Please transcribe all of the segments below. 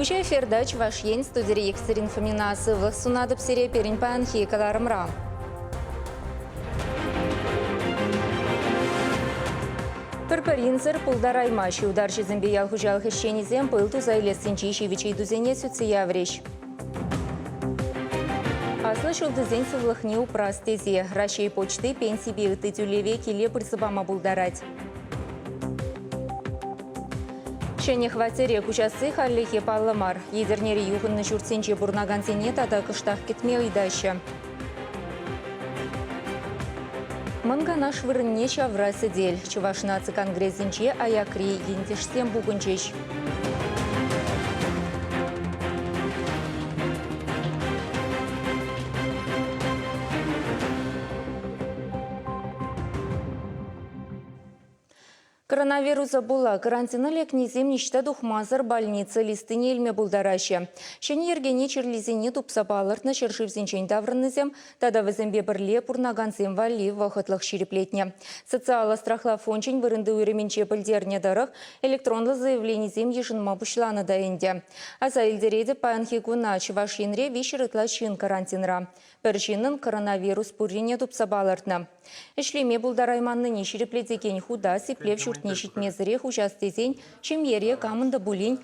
Хуча эфирдач ваш ен студия Екатерин Фомина сывлых сунадып серия перенпан хейкаларымра. Пырпыринзыр пулдараймаш удар жезімбе ялхужалық ешченізем пылту зайлесінчі шевичей дузене сүтсиявреш. Аслы шулдызен сывлыхне упрас тезе. Рашей почты пенсии бейты тюлеве келе призыбама булдарать. Шене хватере кучасы халлихе палламар. Едернери юғынны жүртсенче бурнаган сене тада кыштақ кетме ыйдаща. Мынга наш вырынне шаврасы дель. Чувашнацы конгрессинче аякри ентешсем бугунчеш. Коронавируса була карантина лекнезем ништа духмазар больница листыне элме булдараще. Шене ергене черлизене тупсапалыртна шершивзенчен даврынызем, тада візембе бірле пурнагансем вали вахытлық шереплетне. Социала страхла фончен вырынды уйременче пылдерне дарық электронлы заявленизем ешынма бушланы да энде. Аса илдереде паянхигуна чывашинре вишерытла чин карантинра. Першинын коронавирус пуррине тупсапалыртна. Эшлеме булдарайманны не шереплетеген худа сиплев шуртне шитмезіре хужастезен, чем ере камында булин.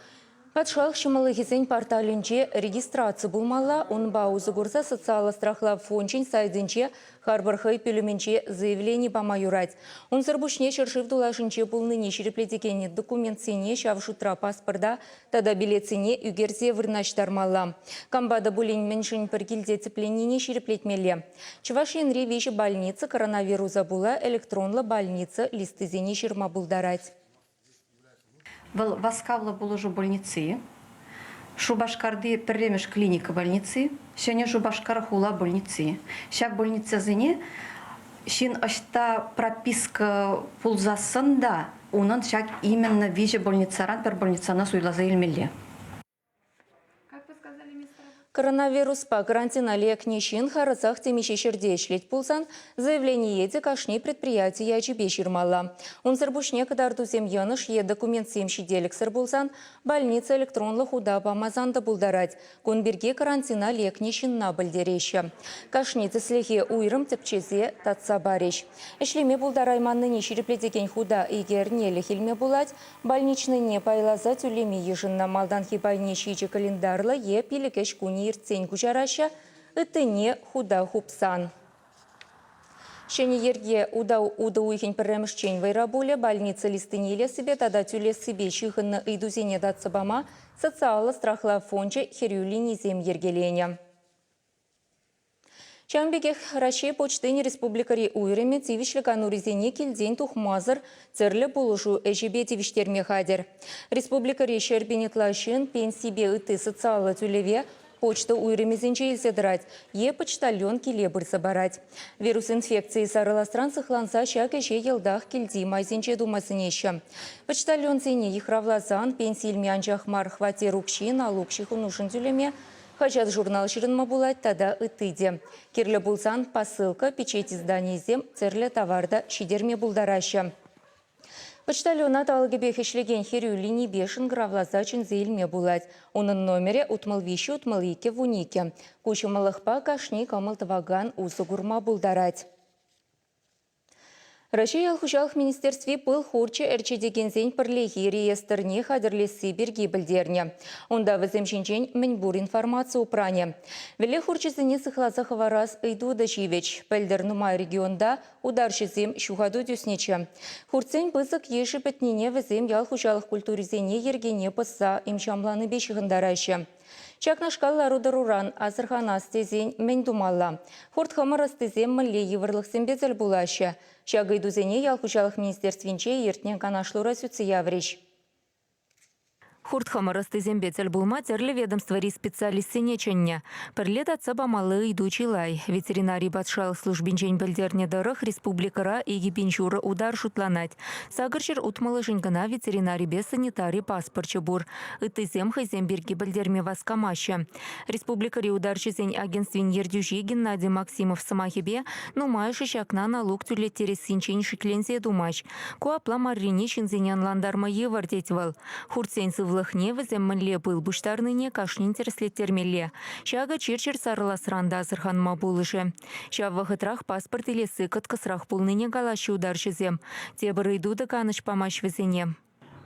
Патшалық шымылығызен порталінче регистрация булмала, он баузы гурса социалы страхла фончен сайдынче харбархай пелюменче заявление помаюрать. Он зарбушне шершив дулашынче булныне шереплетеген документ сене шавшутра паспорда, тада билетсене югерзе вырнаштармала. Камбада булин меншин пергилде цепленіне шереплетмеле. Чувашинре вещи больница коронавируса була электронла больница листызене шерма булдарать. Был васкавла буложу больницы, шубашкарды перемеш клиника больницы, сегодня шубашкар хула больницы. Шак больница зене, шин ашта прописка пулзасында, унан шак именно виже больницаран пер больницана суйлаза илмеле. Коронавирус по карантина лекнещин харасах темище шердешлить пулсан заявление еди кашни предприятия ячебе ширмала. Он зарбушне кадарду земьяныш е документ семши делик сарбулсан больница электронлы худа помазанда булдарать. Конберге карантина лекнещин на бальдереща. Кашни цеслехе уйрым тепчезе татса барещ. Эшлеме булдарайманны не шереплетеген худа игер неле хильме булать, больничный не пайлаза тюлеми ежинна малданхи больничичи календарла е пиликеш куни ирцень кучараща, не худа хупсан. Шене ерге уда уйхень перемшчень вайрабуле, больница листынеле себе, тада тюле себе чихынны идузене датсабама, социала страхла фонче херюлини зем ергеленя. Чамбегех Рашей почтыни республикари уйреме тивишлика нуризене килдень тухмазыр церле булышу эжебе тивиштерме хадер. Республикари шербенетлашын пенсибе ыты социалы тюлеве почта уйремезенче илседырать, е почтальон келе бұрсы барать. Вирус инфекции сарыластран сықланса шак эше елдах келди майзенче думасынеші. Почтальон зене ехравлазан пенсийлме анчахмар хвате рукшин, а лукшиху нужын тюлеме, хачат журнал шырынма булать тада ытыде. Керле булсан посылка, печать изданиезем, церле товарда шидерме булдараща. Почтальонат алгебех ишлеген херюлини бешін гравлазачин зейлме булать. Оның номере утмал виші утмал ике вунике. Кучымалықпа кашни камылтываган усугурма булдарать. Рашей алхушалық министерстве пыл хурчы әрчедегензен пірлехи реестрне хадырлесі берге білдерне. Онда візімшінчен мінбур информация упране. Веле хурчызыне сықлазы хварас ыйду дашивеч. Пәлдер нумай регионда ударшызем шухаду дюснече. Хурцен пызык еші бітнене візім ялхушалық культуризене ергене пыса имшамланы бешіғындарашы. Чакна шкалла рударуран азырхана стезен мен думалла. Хуртхамыр астезен мілле еврлық сенбезіл булашы. Шагы дузене ялхушалық министерственче ертнен канашлура сүтсі явреш. Хуртхамыр астезен бетел булма терлі ведомствари специалистсене ченне. Пірлет атса бамалы идучи лай. Ветеринарий батшалық службинчен білдерне дырық республикара египенчуры удар шутланать. Сагырчыр утмалы жингана ветеринарий бе санитарий паспорчы бур. Ытызем хайзем берге білдерме васкамашы. Республикари ударчызен агентствен ердюжи Геннадий Максимов самахибе, нумай шишакна налог тюлеттері синчен шиклензе думач. Куапла маррине шинзенян ландарма евардетвал. Хуртсен сывлы Павлыхне віземмінле был буштарныне кашнин терслеттермелле. Шага черчер сарыласранда азырханма булышы. Шав вахытрах паспорт илесі кыткысрах пулныне галашы ударшызем. Тебір идуды каныш памаш візене.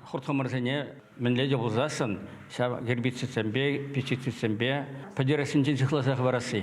Хуртхамарзене мінледе бұлзасын, шав гербицидсембе, пестицидсембе, подерасынчен сықласақ варасы.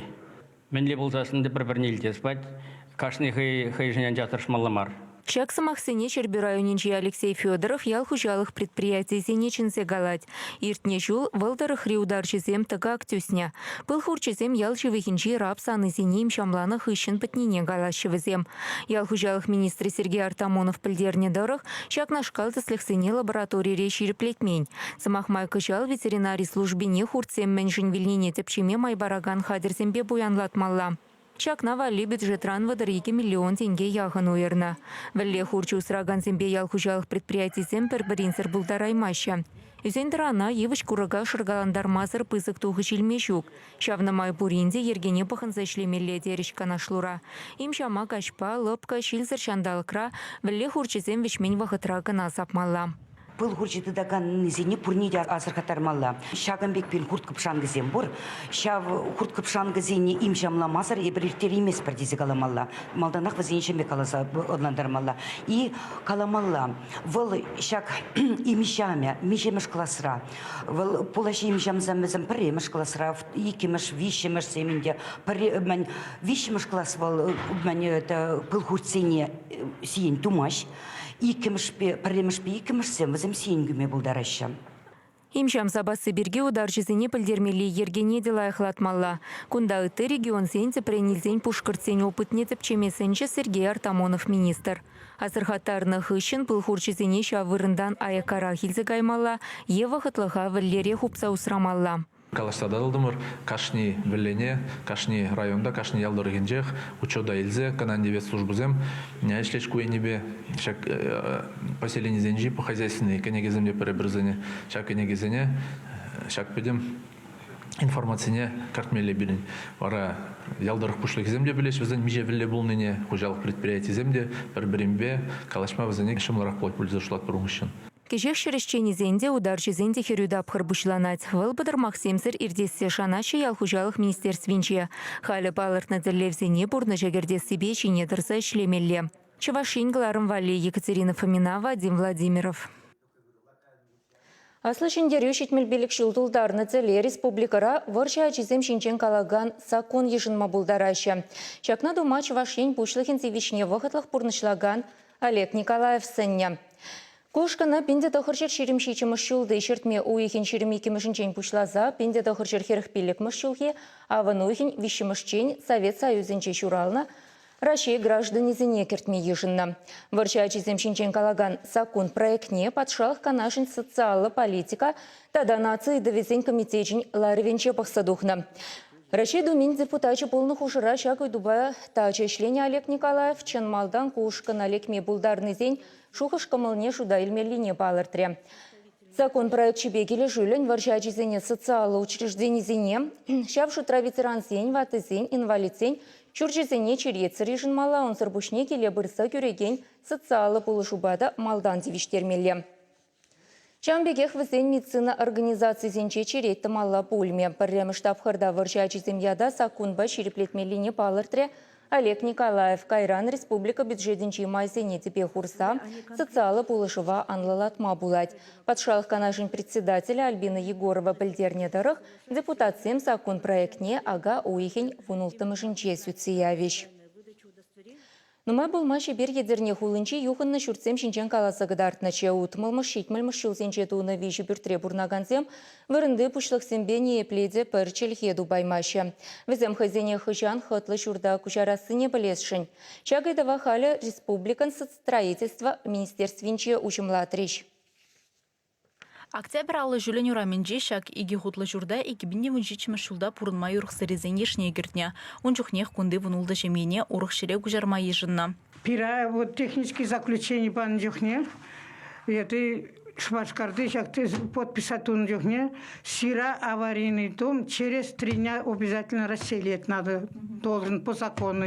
Мінле бұлзасынды бір-біріне илтеспать, кашны хай жатыршмаламар. Шак самахсене Чербирайонинчи Алексей Федоров ял хужалых предприятий зенечинсе галать. Иртне жул валдарых риударчизем тага актюсня. Пыл хурчизем ял живыхинчи раб саны зенеем шамланах ищен патнине галащевызем. Ял хужалых министр Сергей Артамонов пыльдерне дорых, шак нашкал заслехсене лаборатории речи плетмень. Самахмай кышал ветеринарий службине хурцем меньшин вильнине тепчиме майбараган хадерзембе буянлатмалла. Чак навали бюджетран вадарики миллион тенге яхан уерна. Валле хурчу сраган зембе ял хужалых предприятий земпер баринсер булдараймаща. Юзендрана евыч курага шыргаландар мазыр пызык тухы шилмешук. Шавна май буринде ергене паханза шлемелле деречка нашлура. Им шама кашпа, лопка, шилзер шандалкра, валле хурчизем вишмень вахытра гына сапмалла. Пыл хурчиты даган низине пурниде азыр катармалла. Шагамбек пен хурт кыпшангызем бур. Шав хурт кыпшангызене им шамламазыр ебриртер емес бірдезе каламалла. Малданах вазеншеме каласа одландармалла. И каламалла. Выл шак имишаме, мишемеш классра. Выл пулаши имишамзамызым премеш классра. Икемеш, вишемеш семенде. Вишемеш класс выл пыл хуртсене сиен тумаш. Икемешпе, премешпе, икемешсем візім сенгіме бұлдараща. Имшам сабасы бірге ударчызыне пілдермелі ергене делай хлатмалла. Кунда ыты регион сенце пренилзень пушкырцень опытне тепчемесенче Сергей Артамонов министр. Азырхаттарных ищен пылхурчызыне шавырындан аякара хилзі гаймалла, ева хытлыға віллере хупса усрамалла. Калаштада дылдымыр, кашни віллене, кашни районда, кашни ялдыры генжех, учода илзе, канандевет службузем, няйшлеш куенебе, шак поселение зенжи по хозяйственной, кенегеземде перебрызене, шак кенегезене, шак педем информацияне картмеле билин. Вара ялдырых пушлых земде билеш, візен меже вілле булныне, хужалық предприятий земде, бір-бірімбе, калашма візене шымларақ плоть пульзашлат бұрыңышын. Кежех шерещени зенде ударчы зенде херюда абхарбушланать. Вылбадар Максимсер ирдессе шанаши ялхужалых министерствинче. Халі палыртны дірлевзене бурны жагердес себе чине дырса шлемелле. Чавашин Гларым Валли, Екатерина Фомина, Вадим Владимиров. Аслышын дерюшет мельбелік шылдулдарны целе республикара варша чизем шинчен калаган сакон ешынма булдарашы. Чакна дума Чавашин бушлыхин зевишне вахытлых пурнышлаган Олег Николаев сынне. Кушкана пенде тахырчер шеремшичі мұшылды шертме уйхин шеремекі мүшінчен пушлаза, пенде тахырчер херхпелік мұшылге, аван уйхин виші мүшчен Совет Союзінче шурална, Рашей граждане зене кертме ешінна. Варчачы земшінчен калаган сакун проектне патшалық канашын социалы политика, тада нации довезен комитетчен ларвенче пақсадухна. Рашей думин депутачы полных ушыра шакой дуба тачы шлені Олег Николаев чын малдан кушкан Олекме булдарны зень шухыш кымылне шуда илмеліне балыртре. Закон проект чебекелі жүлін варшачы зене социалы учреждений зене, шапшу ветеран зень, ваты зень, инвалид зень, чурчы зене черец режін мала, он сырбушне келе бұрса көреген социалы полышубада малдан девиштермелі. Чамбегех візен медицина организации зенче черетті мала пульме. Пірремі штабхырда варшачы земяда сакунба шереплетмеліне балыртре, Олег Николаев, Кайран Республика бюджетінчі майзене тепе хурса, социалы пулышыва анлалатма булать. Патшалық канашын председателя Альбина Егорова білдерне дырых, депутациям закон проектне ага уйхен вунултымышынче сүтсиявиш. Нумай болмаши бер едерне хулынчи юхынны шүртсем шинчен каласы гыдартначе утмылмыш шитмылмыш шулсенче туыны виші бүртре бурнаганзем, вырынды пушлықсембе неепледе пірчел хеду баймашы. Візем хазене хыжан хытлы шурда кучарасыне білесшін. Чагайдава халі республикан соцстроительства министерствинче учымлатриш. Октябрь алы жүлін юраменже шак иги хутлы журда 2017 жылда пурынмай урықсырезен ешіне кертне. Он жүхнех күнді вунулды жемене урықшыре күжарма ежінна. Пира вот технические заключения пан жүхне. Это Швачкарды шакты подписать он жүхне. Сира аварийный дом через 3 дня обязательно расселить надо. Должен по закону.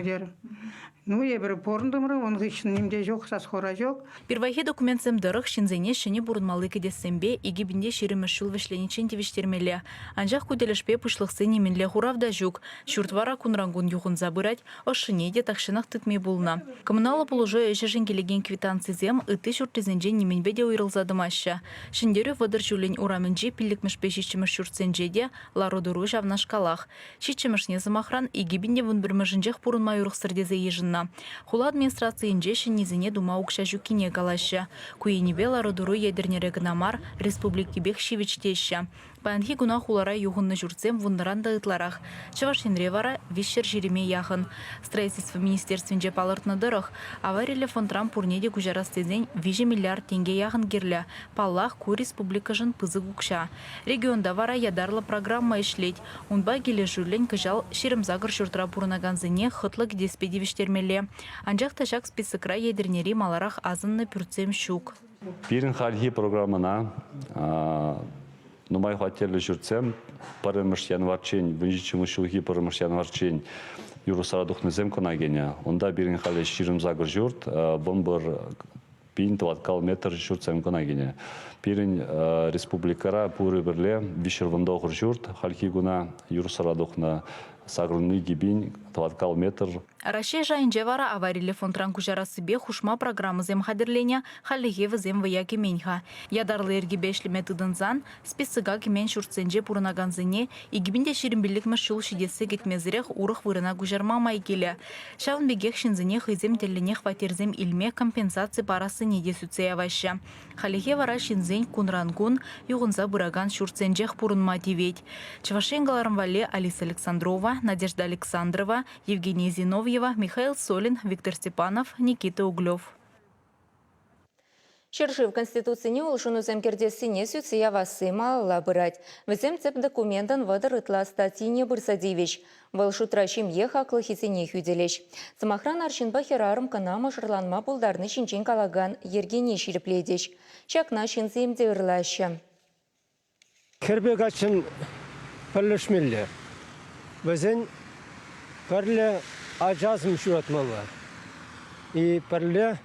Ну, я бір порындымры, оның үшін немде жоқ, сасхора жоқ. Первайхи документсем дырых шинзене шыне бурынмалы кедессембе игибінде шеремішшіл вішленичен тевіштермелі. Анжақ көделішпе пышлықсы неменле хуравда жүк. Шүртвара кунрангун юхын забырать, ошыне де тақшынақ тытмей болна. Коммуналы полужой әшешін келеген квитанцизем ыты шүртізенже неменбе де уйрылзадымашы. Шиндері вадыр жүлін ураменже пілікмішпе шишчіміш шүртсенже де лародыру жавнашкалах. Шишчімішне замахран игибінде вон бірміжінжех пурынмай урықсырдезе ежінна. Хула администрациянже шиннезіне дума укша жүкіне калашы. Куенебе лародыру ядернері гнамар республики бекшевичтеші. Паянхи гуна хулара юғынны жүрцем вундыранда ытларах. Чавашинре вара вишер жереме яхын. Строительство министерственже палыртны дырых. Авариле фонтрам пурнеде гужарастезен 5 миллиард тенге яхын герлі. Паллах ку республика жын пызы гукша. Регионда вара ядарлы программа ишлеть. Унба келе жүрлен кыжал шеремзагыр шуртра пурнаганзыне хытлык деспедивиштермеле. Анжақ ташак списыкра ядернери маларах азынны пюрцем щук. Пирин хальхи программана Нумай хотели жүрцем, парымыш январчень, вынжичему шулхи парымыш январчень юрусарадухны земкона геня. Онда бирин хали ширим загыр жүрт, бомбар пин таваткал метр жүрцем кона геня. Пирин республикара пуры бірле вишер вандоғыр жүрт, хальхи гуна юрусарадухна сагрынны гибин таваткал метр. Рашей жайынжевара авариле фонтран кужарасы бе хушма программы зем хадерлене халлиге зем ваяки меньха. Ядарлы эргибешлеме тыдынзан списыга кемен шурценже пурынаганзыне игибинде шеримбилlik мышыл шидесі кетмезірек урых вырына кужарма майгеле. Шавын бегех шинзыне хызем теллене хватерзем илме компенсации парасы неде сүтсеяваща. Халлиге вара шинзень кунрангун юғынза бұраган шурценжех пурынма тивет. Чавашенгаларым вале Алиса Александрова, Надежда Александрова, Евгения Зиновьева, Михаил Солин, Виктор Степанов, Никита Углев. Шершив Конституцияне улшыну земкердесіне сүтсия васыма лабырать. Візем цеп документан вадыр ытла статине бұрсадивеш. Валшу трашим еха клахисене хюделеш. Самахран аршинба херарым канама жырланма пулдарны шинчен калаган ергене ширипледеш. Чакна шинземде ырлашы. Кербек ачын пірлішмелі. Візен пірлі ажазым шуратмалы. И пірлі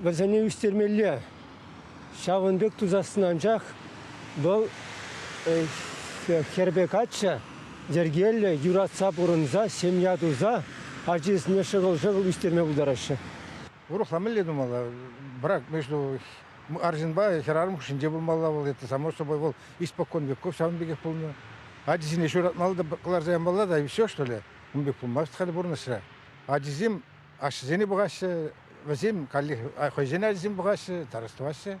візені үстермелі. Шавынбек тузасынан жақ бұл кербек ачы зергелі юратса бұрынза, семья дуза, ажизіне шығыл үстерме бұлдарашы. Урухламелі думала, бірақ между Аржинба и Херарым күшінде болмала бол, это само собой бол, испокон веков Шавынбеков полны. Ажизіне шуратмалы да қылар заян бала да, и все, что ли, Умбек полмаз тхали бұрнысыра. Ажизим ашызені бұғашы, вазим калли хойжен ажизим бұғашы, тарастывашы,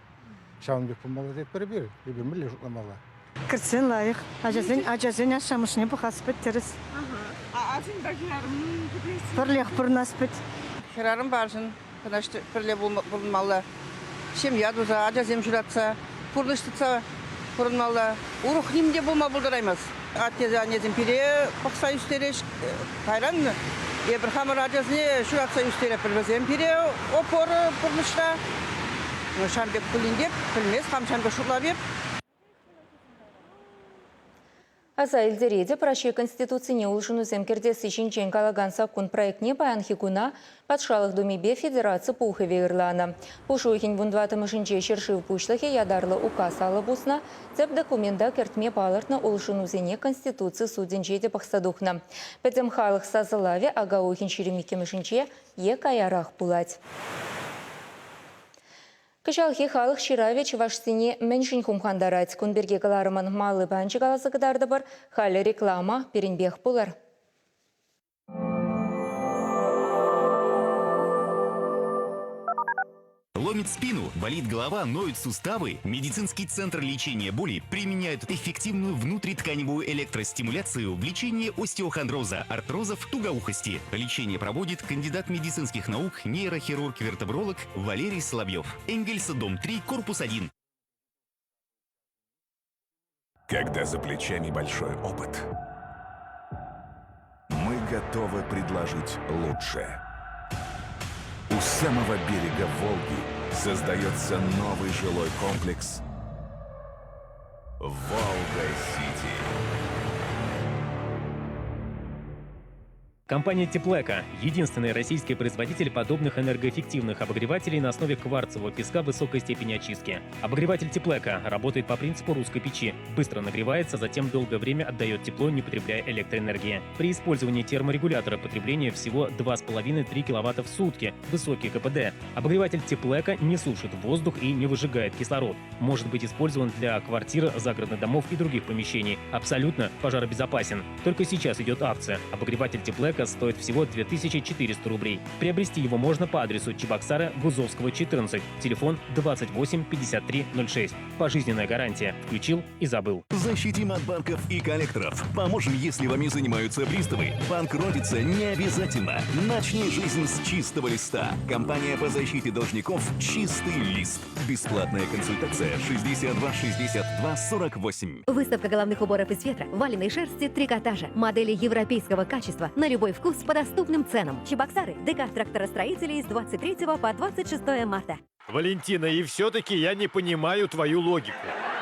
Шавынбек полмала деп бір-бір, ебемілі жұтламала. Кірсен лайық, ажазен ашамышыне бұғасы біттеріз. Азин да Херарым күдесі? Бірлеқ бұрнас біт. Херарым баржын, бірле болмалы. Семья дуза, ажазем жүратса, пұрныштыца бұрынмалы. Урух немде болма бұлдыраймыз. Аттезі анезім пире бақса үстереш, қайран. Ебір хамыр ажазіне жүратса үстере пірбізем пире опоры бұрнышта. Шамбек күліндеп, білмес, хамшанбек шұрлабеп. Аза илдереде пращи Конституцияне улшыну земкердесі шинчен калаган саккун проектне баянхи куна патшалық думебе федерация пухове ырлана. Пушуйхин вундватымы шинче шершив пушлахе ядарлы указ алыбусна, цеп документа кертме палыртна улшыну зене Конституции суденчеде пахсадухна. Петем халық сазылаве агаухин шеремикемы шинче е каярах пулать. Кышалхи халық шираве Чувашсыне меншін хумхандарать. Кунберге каларымын малы банчы каласы кыдарды бар, халі реклама перенбех пулар. Ломит спину, болит голова, ноют суставы. Медицинский центр лечения боли применяет эффективную внутритканевую электростимуляцию в лечении остеохондроза, артрозов, тугоухости. Лечение проводит кандидат медицинских наук, нейрохирург-вертебролог Валерий Соловьев. Энгельса, дом 3, корпус 1. Когда за плечами большой опыт, мы готовы предложить лучшее. У самого берега Волги создается новый жилой комплекс «Волга-Сити». Компания Теплека – единственный российский производитель подобных энергоэффективных обогревателей на основе кварцевого песка высокой степени очистки. Обогреватель Теплека работает по принципу русской печи. Быстро нагревается, затем долгое время отдает тепло, не потребляя электроэнергии. При использовании терморегулятора потребление всего 2,5-3 кВт в сутки. Высокий КПД. Обогреватель Теплека не сушит воздух и не выжигает кислород. Может быть использован для квартир, загородных домов и других помещений. Абсолютно пожаробезопасен. Только сейчас идет акция. Обогреватель Теплека стоит всего 2400 рублей. Приобрести его можно по адресу Чебоксары, Гузовского, 14. Телефон 28 53 06. Пожизненная гарантия. Включил и забыл. Защитим от банков и коллекторов. Поможем, если вами занимаются приставы. Банкротиться не обязательно. Начни жизнь с чистого листа. Компания по защите должников «Чистый лист». Бесплатная консультация 62 62 48. Выставка головных уборов из ветра, валеной шерсти, трикотажа. Модели европейского качества. На любой вкус по доступным ценам. Чебоксары. ДК тракторостроителей с 23 по 26 марта. Валентина, и все-таки я не понимаю твою логику.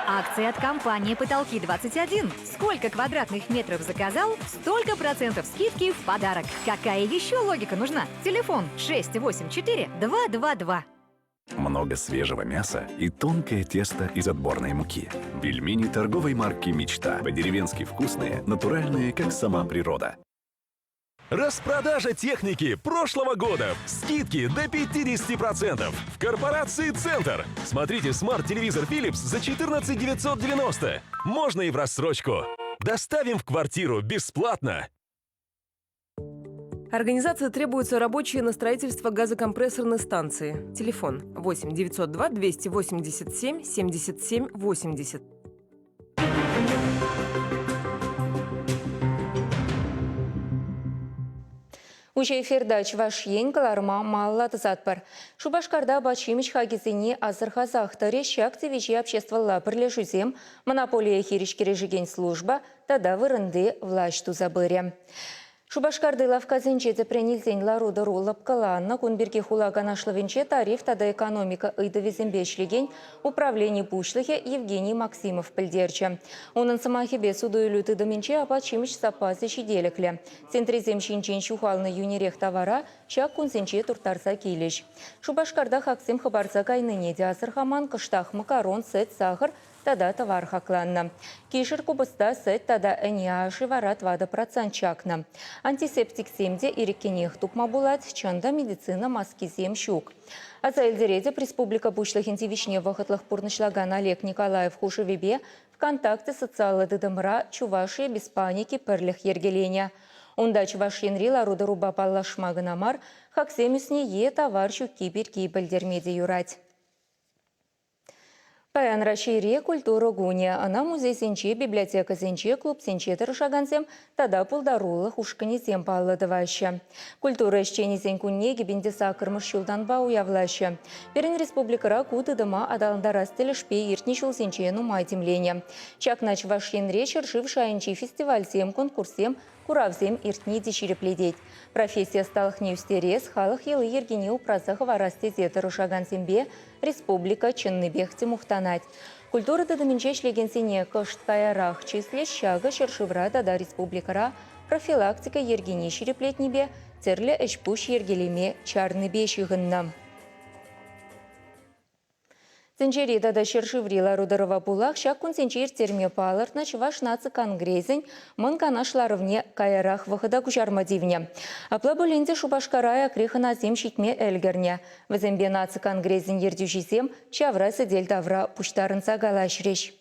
Акция от компании «Потолки-21». Сколько квадратных метров заказал, столько процентов скидки в подарок. Какая еще логика нужна? Телефон 684-222. Много свежего мяса и тонкое тесто из отборной муки. Пельмени торговой марки «Мечта». По-деревенски вкусные, натуральные, как сама природа. Распродажа техники прошлого года. Скидки до 50%. В корпорации «Центр». Смотрите смарт-телевизор Philips за 14 990. Можно и в рассрочку. Доставим в квартиру бесплатно. Организации требуются рабочие на строительство газокомпрессорной станции. Телефон 8 902 287 77 80. Уже эфирда Чувашьен каларма маллады затпар. Шубашкарда бачимич хагизини азырхазахты решак тевичи обществолла бірлешузем, монополия хиришкережеген служба, тада вырынды власть тузабыре. Шубашкарды лавказынче депренилзен ларуды рулып каланна, кунберге хулаганашлывенче тариф тада экономика ыйдывезембешлеген управление бушлыхе Евгений Максимов пілдерчі. Онын сымахебе судуйлю тыдыменче апачимыш сапазы шиделіклі. Центризем шинчен шухалны юнерех товара чак кунсенче туртарса келеш. Шубашкарда хаксем хабарса кайныне де асырхаман кыштах макарон, сет, сахар, тада товар хакланна. Кишер кубыста сет тада әне варат вада процент чакна. Антисептик семде иреккенех тукма булат, чанда медицина маски зем щук. А за эльдереде республика бушлахинти вишне вахатлах пурнышлаган Олег Николаев Хушевебе ВКонтакте социалы дыдымра Чувашия без паники перлих ергеленя. Онда Чувашьенри ларуды руба паллашмагынамар хаксемюсне е товар щуки берки бельдермеде юрать. Паян рашире культура гуня, она музей сенче, библиотека сенче, клуб сенче тарышагансем, тада пулдарулы хушканезем палладываща. Культура ищенезен кунне гибенде сакырмыш шулдан бауявлаща. Перен республикара куты дыма адаландарас телешпе иртни шул сенче нумай темлене. Чакнач Чувашьенре шершив шайынчи фестивальсем, конкурсем, куравзем иртни деширепледеть. Профессия сталых неустерес, халых елы ергене упразах варастезе тарышагансембе, республика чынныбехте мухтанать. Культура дадыминче шлегенсене кышткаярах числе щага шершивра дада республикара профилактика ергене ширеплетнебе, терле эшпуш ергелеме чарныбе шигынна. Сенчери дада шершиврила рударова булах, шак кунсенчер терме палыртна Чуваш наци конгрезен мын канашларывне каярах выхода кучармадивне. Апла бүленде Шубашкарая крихана зем шитме эльгерне. Візембе наци конгрезен ердюжизем чавра сыдель давра пуштарынса галашреш.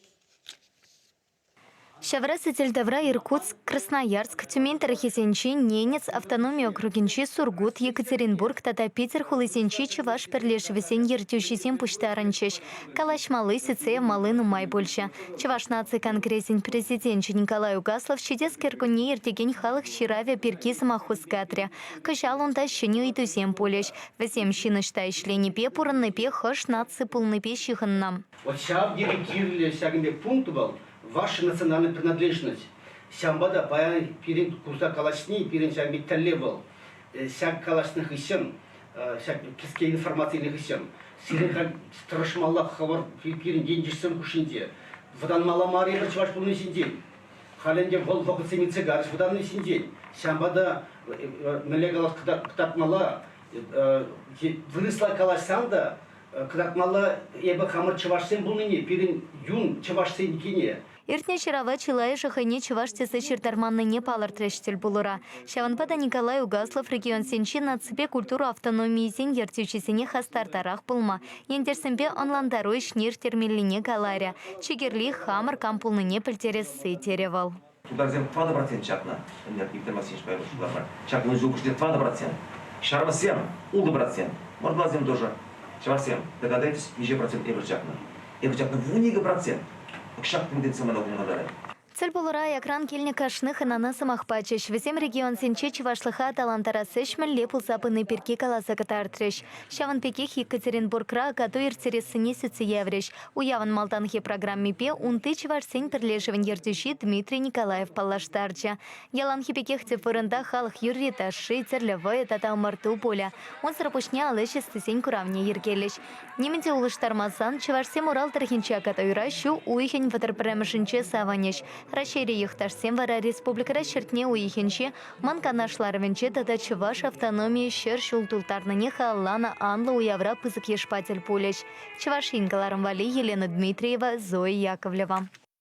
Шавра Сетельдавра, Иркутск, Красноярск, Тюмень, Тарахисенчи, Ненец, Автономия Округинчи, Сургут, Екатеринбург, Тата Питер, Хулысенчи, Чуваш, Перлеш, Весен, Ертюшисем, Пуштаранчеш, Калаш, Малы, Сицея, Малыну, Майбольша, Чуваш, наци конкретен президент Николай Угаслов, Чедес, Керкуни, Ертигень, Халах, Щиравя, Перкиз, Махускатря, Кашал, он тащеню и тузем полеш, Весем, Щиныштай, Шлени, Пепуран, Пе, Хаш, наци, полный пещихан. Вот сейчас директивили всякими пунктов, ваша национальная принадлежность. Сямбада баян пирин курса калашни, пирин сямби телевел, сяк калашных исем, сяк киске информационных исем. Сирен страшмаллах хавар пирин деньжисем кушинде. Вадан маламари рачваш полный синдень. Халенде гол фокусимице гарш вадан синдень. Сямбада мелегалас кытапмала вырысла каласанда кытапмала ебе хамыр чывашсен булныне пирин юн чывашсен кине. Иртне чирава чилай жахайне чувашчысы чертарманныне палар трэштель булура. Шаванпада Николай Угаслов регион сенчи на цепе культуру автономии зен ертючесене хастартарах пулма. Ендерсембе онландару ишнир термиллине галаря. Чигерли хамыр кампулныне пельтересі теревал. Тударзем 20% чакна. Нет, Виктор Максимович Павлович. Чакна жукуште 20%. Шарвасем, улыбрацем. Мордлазем тоже. Шарвасем. Догадайтесь, еще процент эврчакна. Эврчакна в унига процент. Цель булура якран кельне кашных ананасы махпачыш. Весем регион сенче чувашлыха талантара сэшмэн лепул запыны перки каласа катартрыш. Шаван пекех Екатеринбургра кату ирцересыне сүтсі евреш. Уяван малтанхи программе пе унты чувашсен перлешевен ертющий Дмитрий Николаев палаштарча. Яланхи пекех цифырында халық юрри таши церлевое тата марту поля. Он срапушня алэші стысень куравне ергелеш. Неменде улыштармасан чувашсем урал тархинча катаюра шу уихень ватерпремешінче саванеш. Расшири юхташсем вара республикара шертне уихенче манканашларвенче тада чуваш автономии шер шултултарныне халлана анла уявра пызык ешпатель пулеш. Чувашинкаларым вали Елена Дмитриева, Зоя Яковлева.